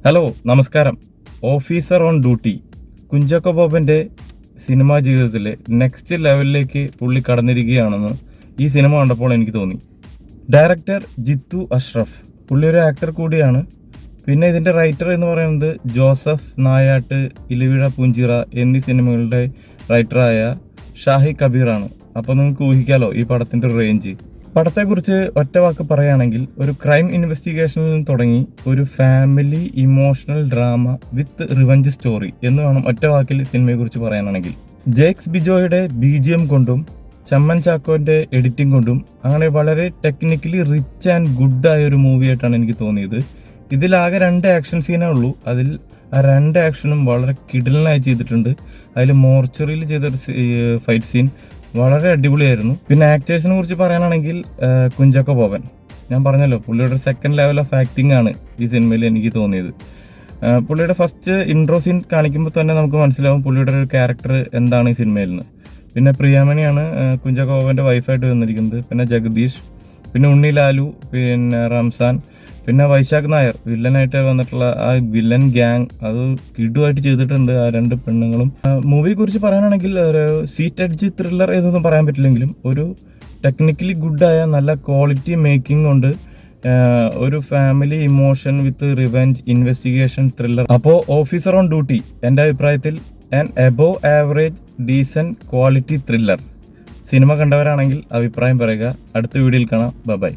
Hello നമസ്കാരം. Officer on duty Kunchacko ബോബൻ്റെ സിനിമാ ജീവിതത്തിലെ നെക്സ്റ്റ് ലെവലിലേക്ക് പുള്ളി കടന്നിരിക്കുകയാണെന്ന് ഈ സിനിമ കണ്ടപ്പോൾ എനിക്ക് തോന്നി. ഡയറക്ടർ ജിത്തു അഷ്റഫ്, പുള്ളി ഒരു ആക്ടർ കൂടിയാണ്. പിന്നെ ഇതിൻ്റെ റൈറ്റർ എന്ന് പറയുന്നത് ജോസഫ് നായാട്ട്, ഇലവിഴ പൂഞ്ചിറ എന്നീ സിനിമകളുടെ റൈറ്ററായ ഷാഹി കബീറാണ്. അപ്പോൾ നിങ്ങൾക്ക് ഊഹിക്കാലോ ഈ പടത്തിൻ്റെ റേഞ്ച്. പടത്തെക്കുറിച്ച് ഒറ്റ വാക്ക് പറയുകയാണെങ്കിൽ, ഒരു ക്രൈം ഇൻവെസ്റ്റിഗേഷനിൽ നിന്ന് തുടങ്ങി ഒരു ഫാമിലി ഇമോഷണൽ ഡ്രാമ വിത്ത് റിവഞ്ച് സ്റ്റോറി എന്ന് വേണം ഒറ്റ വാക്കിൽ സിനിമയെക്കുറിച്ച് പറയാനാണെങ്കിൽ. ജേക്സ് ബിജോയുടെ BGM കൊണ്ടും ചമ്മൻ ചാക്കോന്റെ എഡിറ്റിംഗ് കൊണ്ടും അങ്ങനെ വളരെ ടെക്നിക്കലി റിച്ച് ആൻഡ് ഗുഡ് ആയ ഒരു മൂവി ആയിട്ടാണ് എനിക്ക് തോന്നിയത്. ഇതിലാകെ 2 ആക്ഷൻ സീനേ ഉള്ളൂ. അതിൽ ആ 2 ആക്ഷനും വളരെ കിടിലനായി ചെയ്തിട്ടുണ്ട്. അതിൽ മോർച്ചറിയിൽ ചെയ്തൊരു ഫൈറ്റ് സീൻ വളരെ അടിപൊളിയായിരുന്നു. പിന്നെ ആക്ടേഴ്സിനെ കുറിച്ച് പറയാനാണെങ്കിൽ കുഞ്ചാക്കോ ബോബൻ, ഞാൻ പറഞ്ഞല്ലോ പുള്ളിയുടെ സെക്കൻഡ് ലെവൽ ഓഫ് ആക്ടിംഗ് ആണ് ഈ സിനിമയിൽ എനിക്ക് തോന്നിയത്. പുള്ളിയുടെ ഫസ്റ്റ് ഇൻട്രോ സീൻ കാണിക്കുമ്പോൾ തന്നെ നമുക്ക് മനസ്സിലാവും പുള്ളിയുടെ ഒരു ക്യാരക്ടർ എന്താണ് ഈ സിനിമയിൽ നിന്ന്. പിന്നെ പ്രിയാമണിയാണ് കുഞ്ചാക്കോ ബോബൻ്റെ വൈഫായിട്ട് വന്നിരിക്കുന്നത്. പിന്നെ ജഗദീഷ്, പിന്നെ ഉണ്ണി ലാലു, പിന്നെ റംസാൻ, പിന്നെ വൈശാഖ് നായർ വില്ലനായിട്ട് വന്നിട്ടുള്ള ആ വില്ലൻ ഗ്യാങ് അത് കിടുവായിട്ട് ചെയ്തിട്ടുണ്ട് ആ 2 പെണ്ണുങ്ങളും. മൂവിയെ കുറിച്ച് പറയാനാണെങ്കിൽ ഒരു സീറ്റ് എഡ്ജ് ത്രില്ലർ എന്നൊന്നും പറയാൻ പറ്റില്ലെങ്കിലും ഒരു ടെക്നിക്കലി ഗുഡായ നല്ല ക്വാളിറ്റി മേക്കിംഗ് കൊണ്ട് ഒരു family emotion with revenge investigation thriller. അപ്പോൾ ഓഫീസർ ഓൺ ഡ്യൂട്ടി എൻ്റെ അഭിപ്രായത്തിൽ an above average decent quality thriller. സിനിമ കണ്ടവരാണെങ്കിൽ അഭിപ്രായം പറയുക. അടുത്ത വീഡിയോയിൽ കാണാം. ബൈ.